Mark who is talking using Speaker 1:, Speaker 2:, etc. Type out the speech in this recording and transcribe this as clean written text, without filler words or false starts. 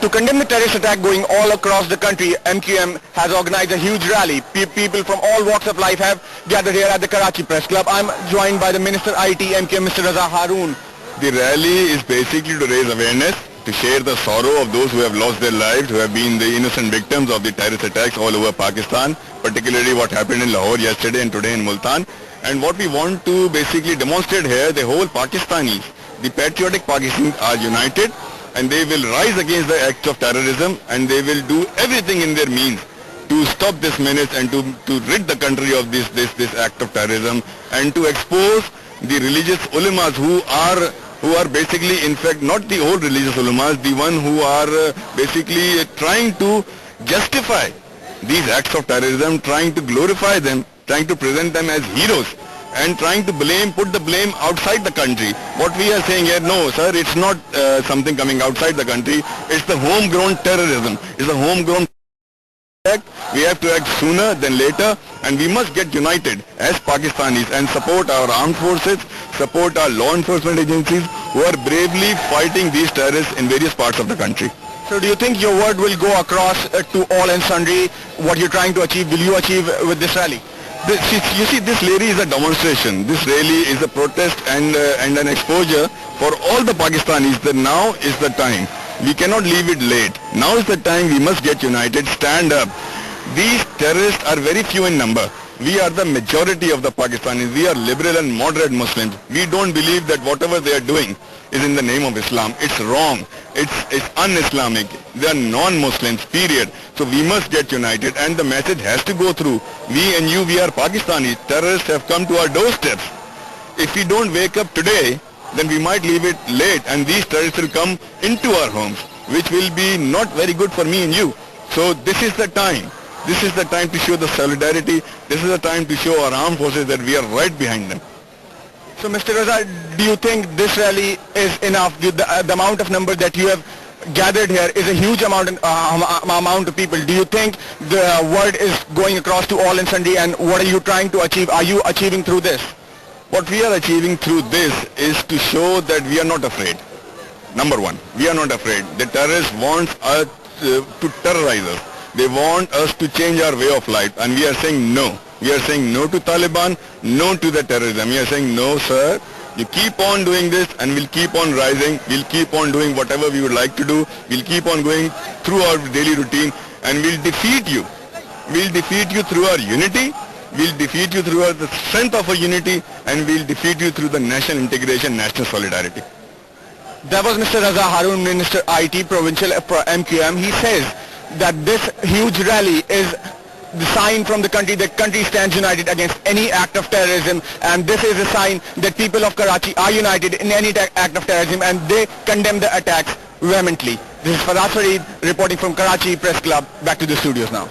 Speaker 1: To condemn the terrorist attack going all across the country, MQM has organized a huge rally. People from all walks of life have gathered here at the Karachi Press Club. I'm joined by the Minister IT MQM, Mr. Raza Haroon.
Speaker 2: The rally is basically to raise awareness, to share the sorrow of those who have lost their lives, who have been the innocent victims of the terrorist attacks all over Pakistan, particularly what happened in Lahore yesterday and today in Multan. And what we want to basically demonstrate here, the whole Pakistanis, the patriotic Pakistanis are united, and they will rise against the acts of terrorism, and they will do everything in their means to stop this menace and to rid the country of this act of terrorism, and to expose the religious ulamas who are basically, in fact, not the old religious ulamas, the one who are basically trying to justify these acts of terrorism, trying to glorify them, trying to present them as heroes, and trying to put the blame outside the country. What we are saying here, no sir, it's not something coming outside the country, it's the homegrown terrorism, it's the homegrown act. We have to act sooner than later, and we must get united as Pakistanis and support our armed forces, support our law enforcement agencies who are bravely fighting these terrorists in various parts of the country.
Speaker 1: So do you think your word will go across to all and sundry? What you're trying to achieve, will you achieve with this rally?
Speaker 2: You see, this rally is a demonstration. This rally is a protest and an exposure for all the Pakistanis that now is the time. We cannot leave it late. Now is the time. We must get united, stand up. These terrorists are very few in number. We are the majority of the Pakistanis. We are liberal and moderate Muslims. We don't believe that whatever they are doing is in the name of Islam. It's wrong. It's un-Islamic. They are non-Muslims, period. So we must get united, and the message has to go through. We and you, we are Pakistanis. Terrorists have come to our doorsteps. If we don't wake up today, then we might leave it late, and these terrorists will come into our homes, which will be not very good for me and you. So this is the time. This is the time to show the solidarity. This is the time to show our armed forces that we are right behind them.
Speaker 1: So Mr. Raza, do you think this rally is enough? The amount of number that you have gathered here is a huge amount of people. Do you think the word is going across to all and sundry, and what are you trying to achieve? Are you achieving through this?
Speaker 2: What we are achieving through this is to show that we are not afraid. Number one, we are not afraid. The terrorists want us to terrorize us. They want us to change our way of life, and we are saying no. We are saying no to Taliban, no to the terrorism. We are saying no sir, you keep on doing this and we'll keep on rising, we'll keep on doing whatever we would like to do, we'll keep on going through our daily routine, and we'll defeat you. We'll defeat you through our unity, we'll defeat you through the strength of our unity, and we'll defeat you through the national integration, national solidarity.
Speaker 1: That was Mr. Raza Haroon, Minister IT, Provincial MQM. He says that this huge rally is the sign from the country stands united against any act of terrorism, and this is a sign that people of Karachi are united in any act of terrorism, and they condemn the attacks vehemently. This is Faraz Fareed reporting from Karachi Press Club. Back to the studios now.